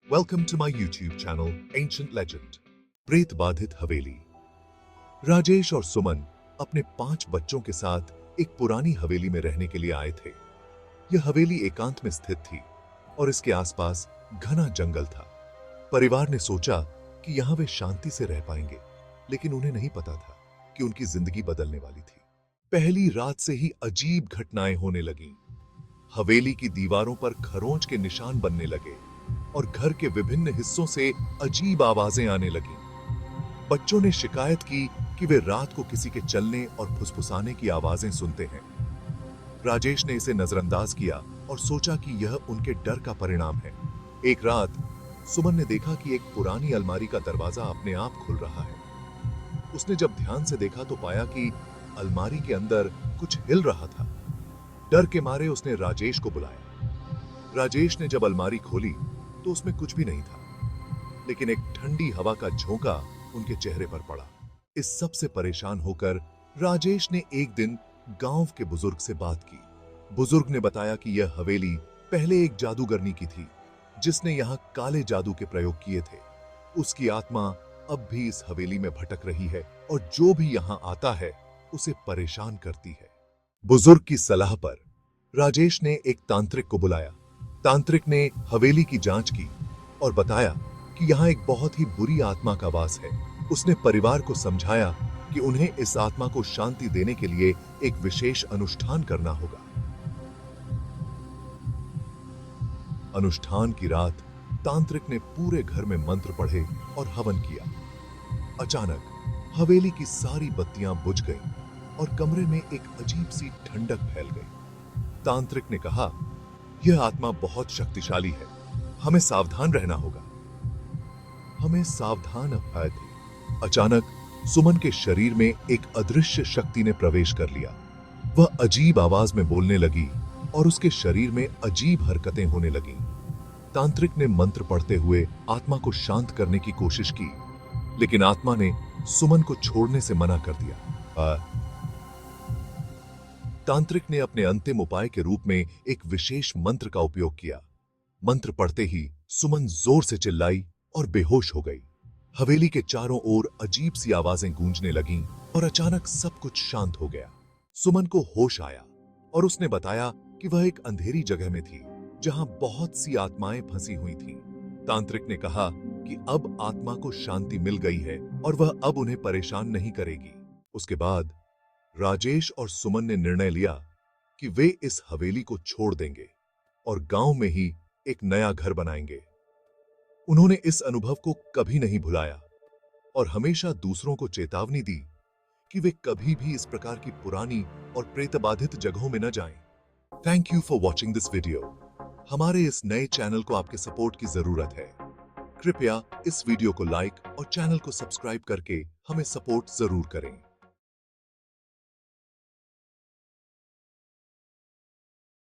Welcome to my YouTube channel, Ancient Legend. प्रेत बाधित हवेली। राजेश और सुमन अपने 5 बच्चों के साथ एक पुरानी हवेली में रहने के लिए आए थे। यह हवेली एकांत में स्थित थी और इसके आसपास घना जंगल था। परिवार ने सोचा कि यहाँ वे शांति से रह पाएंगे, लेकिन उन्हें नहीं पता था कि उनकी जिंदगी बदलने वाली थी। पहली रात से ही अजीब घटनाएं होने लगीं। हवेली की दीवारों पर खरोंच के निशान बनने लगे और घर के विभिन्न हिस्सों से अजीब आवाजें आने लगीं। बच्चों ने शिकायत की कि वे रात को किसी के चलने और फुसफुसाने की आवाजें सुनते हैं। राजेश ने इसे नजरअंदाज किया और सोचा कि यह उनके डर का परिणाम है। एक रात सुमन ने देखा कि एक पुरानी अलमारी का दरवाजा अपने आप खुल रहा है। उसने जब ध्यान से देखा तो पाया कि अलमारी के अंदर कुछ हिल रहा था। डर के मारे उसने राजेश को बुलाया। राजेश ने जब अलमारी खोली तो उसमें कुछ भी नहीं था, लेकिन एक ठंडी हवा का झोंका उनके चेहरे पर पड़ा। इस सब से परेशान होकर राजेश ने एक दिन गांव के बुजुर्ग से बात की। बुजुर्ग ने बताया कि यह हवेली पहले एक जादूगरनी की थी, जिसने यहाँ काले जादू के प्रयोग किए थे। उसकी आत्मा अब भी इस हवेली में भटक रही है और जो भी यहाँ आता है उसे परेशान करती है। बुजुर्ग की सलाह पर राजेश ने एक तांत्रिक को बुलाया। तांत्रिक ने हवेली की जांच की और बताया कि यहाँ एक बहुत ही बुरी आत्मा का वास है। उसने परिवार को समझाया कि उन्हें इस आत्मा को शांति देने के लिए एक विशेष अनुष्ठान करना होगा। अनुष्ठान की रात तांत्रिक ने पूरे घर में मंत्र पढ़े और हवन किया। अचानक हवेली की सारी बत्तियां बुझ गईं और कमरे में एक अजीब सी ठंडक फैल गई। तांत्रिक ने कहा, यह आत्मा बहुत शक्तिशाली है, हमें सावधान रहना होगा। हमें सावधान अपाय थे। अचानक सुमन के शरीर में एक अदृश्य शक्ति ने प्रवेश कर लिया। वह अजीब आवाज में बोलने लगी और उसके शरीर में अजीब हरकतें होने लगीं। तांत्रिक ने मंत्र पढ़ते हुए आत्मा को शांत करने की कोशिश की, लेकिन आत्मा ने सुमन को छोड़ने से मना कर दिया। तांत्रिक ने अपने अंतिम उपाय के रूप में एक विशेष मंत्र का उपयोग किया। मंत्र पढ़ते ही सुमन जोर से चिल्लाई और बेहोश हो गई। हवेली के चारों ओर अजीब सी आवाजें गूंजने लगीं और अचानक सब कुछ शांत हो गया। सुमन को होश आया और उसने बताया कि वह एक अंधेरी जगह में थी, जहां बहुत सी आत्माएं फंसी हुई थीं। तांत्रिक ने कहा कि अब आत्मा को शांति मिल गई है और वह अब उन्हें परेशान नहीं करेगी। उसके बाद राजेश और सुमन ने निर्णय लिया कि वे इस हवेली को छोड़ देंगे और गांव में ही एक नया घर बनाएंगे। उन्होंने इस अनुभव को कभी नहीं भुलाया और हमेशा दूसरों को चेतावनी दी कि वे कभी भी इस प्रकार की पुरानी और प्रेतबाधित जगहों में न जाएं। Thank you for watching this video. हमारे इस नए चैनल को आपके सपोर्ट की जरूरत है। कृपया इस वीडियो को लाइक और चैनल को सब्सक्राइब करके हमें सपोर्ट जरूर करें।